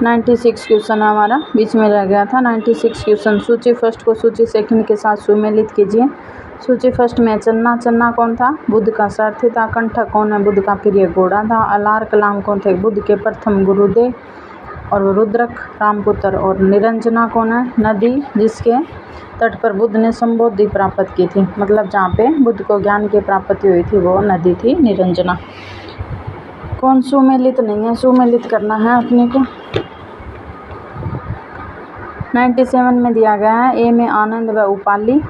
96 question है हमारा, बीच में रह गया था। 96 क्वेश्चन। सूची फर्स्ट को सूची सेकंड के साथ सुमेलित कीजिए। सूची फर्स्ट में चन्ना, चन्ना कौन था? बुद्ध का सारथी था। कंठक कौन है? बुद्ध का प्रिय घोड़ा था। अलार कलाम कौन थे? बुद्ध के प्रथम गुरुदेव। और रुद्रक रामपुत्र। और निरंजना कौन है? नदी जिसके तट पर बुद्ध ने संबोधि प्राप्त की थी, मतलब जहाँ पे बुद्ध को ज्ञान की प्राप्ति हुई थी वो नदी थी निरंजना। कौन सुमेलित नहीं है? सुमेलित करना है अपने को। 97 में दिया गया है। ए में आनंद व उपाली।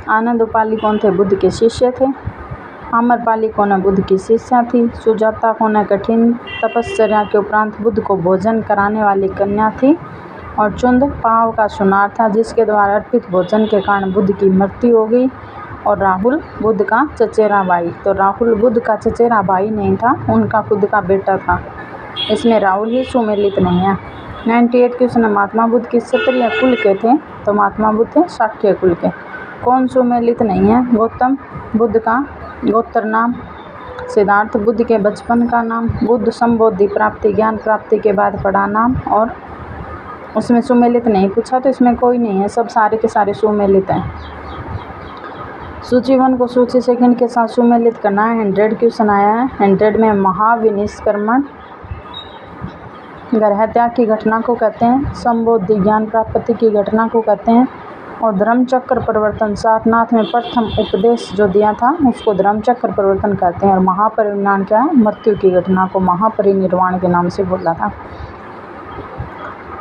आनंद उपाली कौन थे? बुद्ध के शिष्य थे। आम्रपाली कौन है? बुद्ध की शिष्या थी। सुजाता कौन है? कठिन तपश्चर्या के उपरांत बुद्ध को भोजन कराने वाली कन्या थी। और चुंद पाव का सुनार था जिसके द्वारा अर्पित भोजन के कारण बुद्ध की मृत्यु हो गई। और राहुल बुद्ध का चचेरा भाई। तो राहुल बुद्ध का चचेरा भाई नहीं था, उनका खुद का बेटा था, इसमें राहुल ही सुमेलित नहीं है। 98 क्वेश्चन है। महात्मा बुद्ध किस क्षत्रिय कुल के थे? तो महात्मा बुद्ध थे शाक्य कुल के। कौन सुमेलित नहीं है? गौतम बुद्ध का गोत्र नाम। सिद्धार्थ बुद्ध के बचपन का नाम। बुद्ध संबोधि प्राप्ति ज्ञान प्राप्ति के बाद पढ़ा नाम। और उसमें सुमेलित नहीं पूछा तो इसमें कोई नहीं है, सब सारे के सारे सुमेलित हैं। सूची 1 को सूची सेकंड के साथ सुमेलित करना है। 100 क्वेश्चन आया है। 100 में महाविनिष्क्रमण ग्रह त्याग की घटना को कहते हैं। संबोधि ज्ञान प्राप्ति की घटना को कहते हैं। और धर्मचक्र परिवर्तन सारनाथ में प्रथम उपदेश जो दिया था उसको धर्मचक्र परिवर्तन कहते हैं। और महापरिनिर्वाण क्या है? मृत्यु की घटना को महापरिनिर्वाण के नाम से बोला था।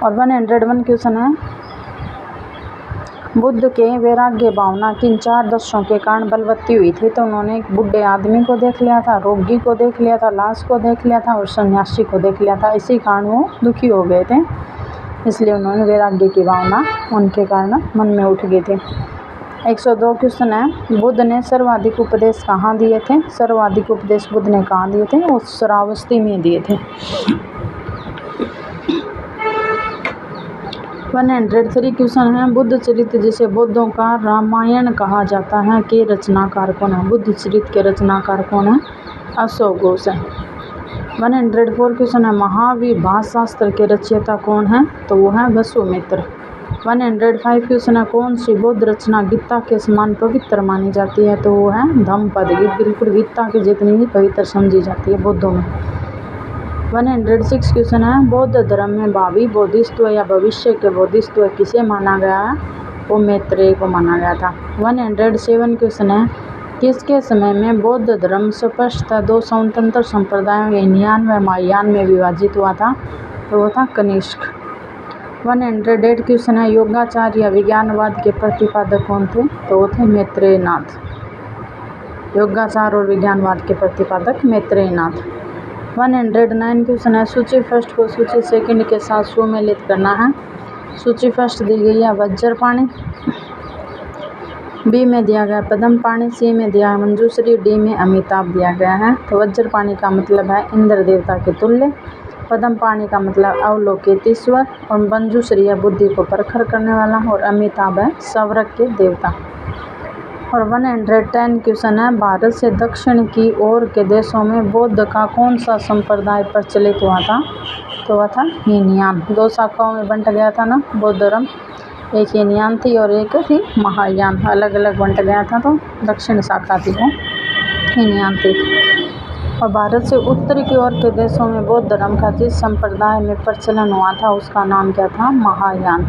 और 101 क्वेश्चन है। बुद्ध के वैराग्य भावना किन 4 दर्शों के कारण बलवत्ती हुई थी? तो उन्होंने एक बुढ़े आदमी को देख लिया था, रोगी को देख लिया था, लाश को देख लिया था और सन्यासी को देख लिया था। इसी कारण वो दुखी हो गए थे, इसलिए उन्होंने वैराग्य की भावना उनके कारण मन में उठ गई थी। 102 क्वेश्चन है। बुद्ध ने सर्वाधिक उपदेश कहाँ दिए थे? सर्वाधिक उपदेश बुद्ध ने कहाँ दिए थे? वो श्रावस्ती में दिए थे। 103 क्वेश्चन है। बुद्ध चरित्र जिसे बौद्धों का रामायण कहा जाता है के रचनाकार कौन है? बुद्ध चरित्र के रचनाकार कौन है? अशोक घोष है। 104 क्वेश्चन है। महाविभाष शास्त्र के रचयिता कौन है? तो वो है वसुमित्र। 105 क्वेश्चन है। कौन सी बौद्ध रचना गीता के समान पवित्र मानी जाती है? तो वो है धम्मपद। बिल्कुल गीता की जितनी भी पवित्र समझी जाती है बौद्धों में। 106 क्वेश्चन है। बौद्ध धर्म में भावी बोधिसत्व या भविष्य के बोधिसत्व किसे माना गया है? वो मैत्रेय को माना गया था। 107 क्वेश्चन है। किसके समय में बौद्ध धर्म स्पष्टतः 2 स्वतंत्र संप्रदायों हीनयान व महायान में विभाजित हुआ था? तो वो था कनिष्क। 108 क्वेश्चन है। योगाचार या विज्ञानवाद के प्रतिपादक कौन थे? तो वो थे मैत्रेयनाथ। योगाचार और विज्ञानवाद के प्रतिपादक मैत्रेयनाथ। 109 क्वेश्चन है। सूची फर्स्ट को सूची सेकंड के साथ सुमेलित करना है। सूची फर्स्ट दी गई है वज्रपाणी। बी में दिया गया पद्म पाणी। सी में दिया है मंजूश्री। डी में अमिताभ दिया गया है। तो वज्रपाणी का मतलब है इंद्र देवता के तुल्य। पद्म पाणी का मतलब अवलोकित ईश्वर। और मंजूश्री है बुद्धि को परखर करने वाला। और अमिताभ है सवरक के देवता। और 110 क्वेश्चन है। भारत से दक्षिण की ओर के देशों में बौद्ध का कौन सा संप्रदाय प्रचलित हुआ था? तो वह था हीनयान। 2 शाखाओं में बंट गया था ना बौद्ध धर्म, एक हीनयान थी और एक थी महायान। अलग अलग बंट गया था, तो दक्षिण शाखा थी वो हीनयान थी। और भारत से उत्तर की ओर के देशों में बौद्ध धर्म का जिस संप्रदाय में प्रचलन हुआ था उसका नाम क्या था? महायान।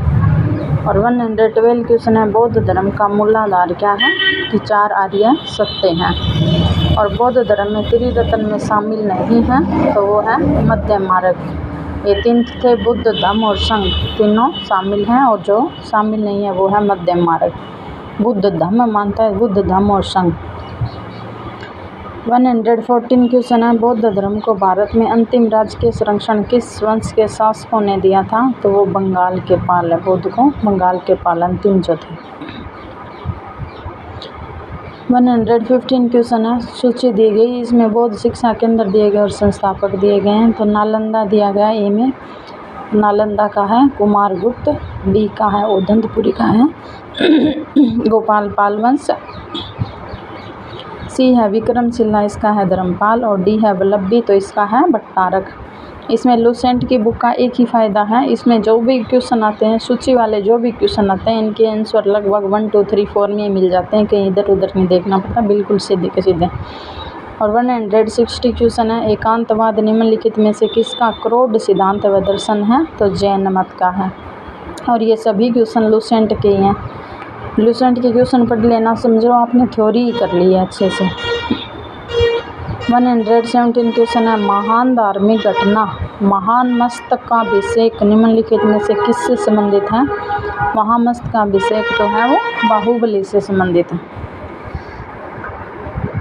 और 112 क्वेश्चन है। बौद्ध धर्म का मूलाधार क्या है? कि 4 आर्य सत्य हैं। और बौद्ध धर्म में त्रिरत्न में शामिल नहीं है, तो वो है मध्यम मार्ग। ये 3 थे बुद्ध, धम्म और संघ, तीनों शामिल हैं। और जो शामिल नहीं है वो है मध्यम मार्ग। बुद्ध धम्म मानता है, बुद्ध धम्म और संघ। 114 क्वेश्चन है। बौद्ध धर्म को भारत में अंतिम राजकीय संरक्षण किस वंश के शासकों ने दिया था? तो वो बंगाल के पाल है। बौद्ध को बंगाल के पाल अंतिम जो थे। 115 क्वेश्चन है। सूची दी गई, इसमें बौद्ध शिक्षा केंद्र दिए गए और संस्थापक दिए गए हैं। तो नालंदा दिया गया ए में। नालंदा का है कुमारगुप्त। बी का है ओदंतपुरी का है गोपाल पाल वंश। सी है विक्रमशिला, इसका है धर्मपाल। और डी है वल्लभी, तो इसका है भट्टारक। इसमें लूसेंट की बुक का एक ही फ़ायदा है, इसमें जो भी क्वेश्चन आते हैं, सूची वाले जो भी क्वेश्चन आते हैं, इनके आंसर लगभग 1 2 3 4 में मिल जाते हैं, कहीं इधर उधर नहीं देखना पड़ता, बिल्कुल सीधे के सीधे। और 160 क्वेश्चन है। एकांतवाद निम्नलिखित में से किसका क्रोध सिद्धांत व दर्शन है? तो जैन मत का है। और ये सभी क्वेश्चन लूसेंट के ही हैं। लूसेंट के क्वेश्चन पढ़ लेना, समझो आपने थ्योरी ही कर ली है अच्छे से। 117 क्वेश्चन है। महान धार्मिक घटना महान मस्तक का अभिषेक निम्नलिखित में से किससे संबंधित है? महामस्तक का अभिषेक तो है वो बाहुबली से संबंधित है।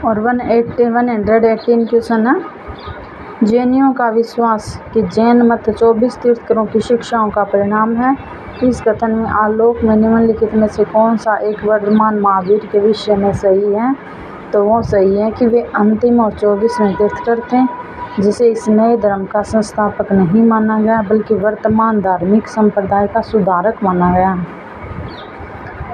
और 118 क्वेश्चन है। जैनियों का विश्वास कि जैन मत 24 तीर्थंकरों की शिक्षाओं का परिणाम है। इस कथन में आलोक में निम्नलिखित में से कौन सा एक वर्तमान महावीर के विषय में सही है? तो वो सही है कि वे अंतिम और 24वें तीर्थंकर थे, जिसे इस नए धर्म का संस्थापक नहीं माना गया बल्कि वर्तमान धार्मिक संप्रदाय का सुधारक माना गया।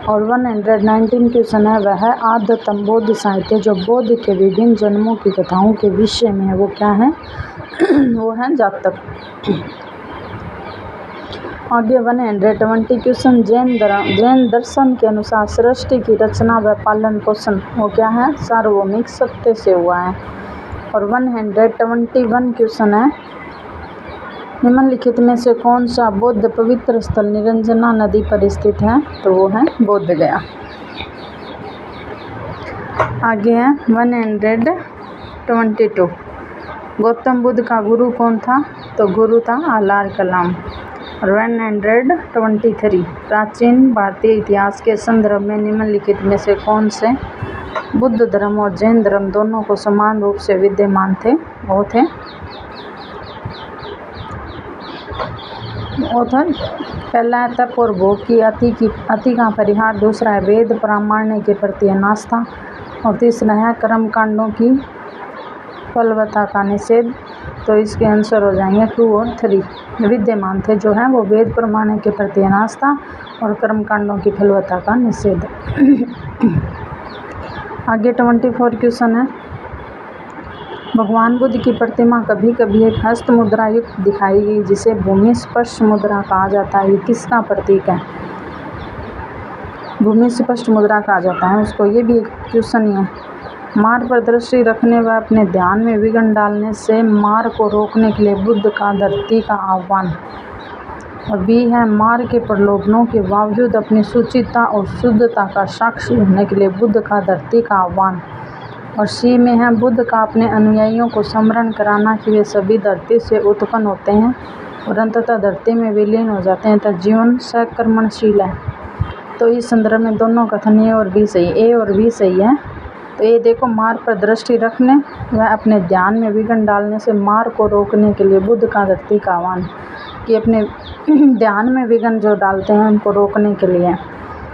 और 119 क्वेश्चन है। वह आद्यतम बौद्ध साहित्य जो बौद्ध के विभिन्न जन्मों की कथाओं के विषय में है वो क्या है? वो है जातक। आगे 120 क्वेश्चन। जैन दर्शन के अनुसार सृष्टि की रचना व पालन पोषण वो क्या है? सार्वभौमिक सत्य से हुआ है। और 121 क्वेश्चन है। निम्नलिखित में से कौन सा बौद्ध पवित्र स्थल निरंजना नदी पर स्थित है? तो वो है बोध गया। आगे है 122। गौतम बुद्ध का गुरु कौन था? तो गुरु था अलार कलाम। और 123। प्राचीन भारतीय इतिहास के संदर्भ में निम्नलिखित में से कौन से बुद्ध धर्म और जैन धर्म दोनों को समान रूप से विद्यमान थे? वो थे पहला है तप और भोग की अति का परिहार, दूसरा है वेद प्रामाण्य के प्रति अनास्था, और तीसरा है कर्म कांडों की फलवत्ता का निषेध। तो इसके आंसर हो जाएंगे 2 और 3। विद्यमान थे जो है वो वेद प्रमाण के प्रति अनास्था और कर्म कांडों की फलवत्ता का निषेध। आगे 24 क्वेश्चन है। भगवान बुद्ध की प्रतिमा कभी कभी एक हस्त मुद्रा युक्त दिखाई गई जिसे भूमि स्पर्श मुद्रा कहा जाता है। ये किसका प्रतीक है? भूमि स्पर्श मुद्रा कहा जाता है उसको। ये भी एक क्वेश्चन ही है। मार पर दृष्टि रखने व अपने ध्यान में विघ्न डालने से मार को रोकने के लिए बुद्ध का धरती का आह्वान। और बी है मार के प्रलोभनों के बावजूद अपनी शुचिता और शुद्धता का साक्षी होने के लिए बुद्ध का धरती का आह्वान। और सी में है बुद्ध का अपने अनुयायियों को स्मरण कराना कि वे सभी धरती से उत्पन्न होते हैं और अंततः धरती में विलीन हो जाते हैं तथा जीवन सकर्मणशील है। तो इस संदर्भ में दोनों कथन ए और बी सही, ए और बी सही है। तो ये देखो, मार पर दृष्टि रखने व अपने ध्यान में विघ्न डालने से मार को रोकने के लिए बुद्ध का धरती का आह्वान, कि अपने ध्यान में विघ्न जो डालते हैं उनको रोकने के लिए।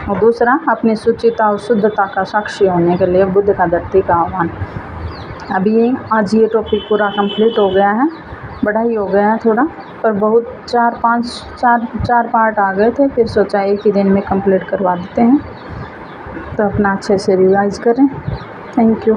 और दूसरा अपनी शुचिता और शुद्धता का साक्षी होने के लिए बुद्ध का धरती का आह्वान। अभी आज ये टॉपिक पूरा कंप्लीट हो गया है, बड़ा ही हो गया है थोड़ा, पर बहुत 4 पार्ट आ गए थे, फिर सोचा एक ही दिन में कंप्लीट करवा देते हैं। तो अपना अच्छे से रिवाइज करें। Thank you.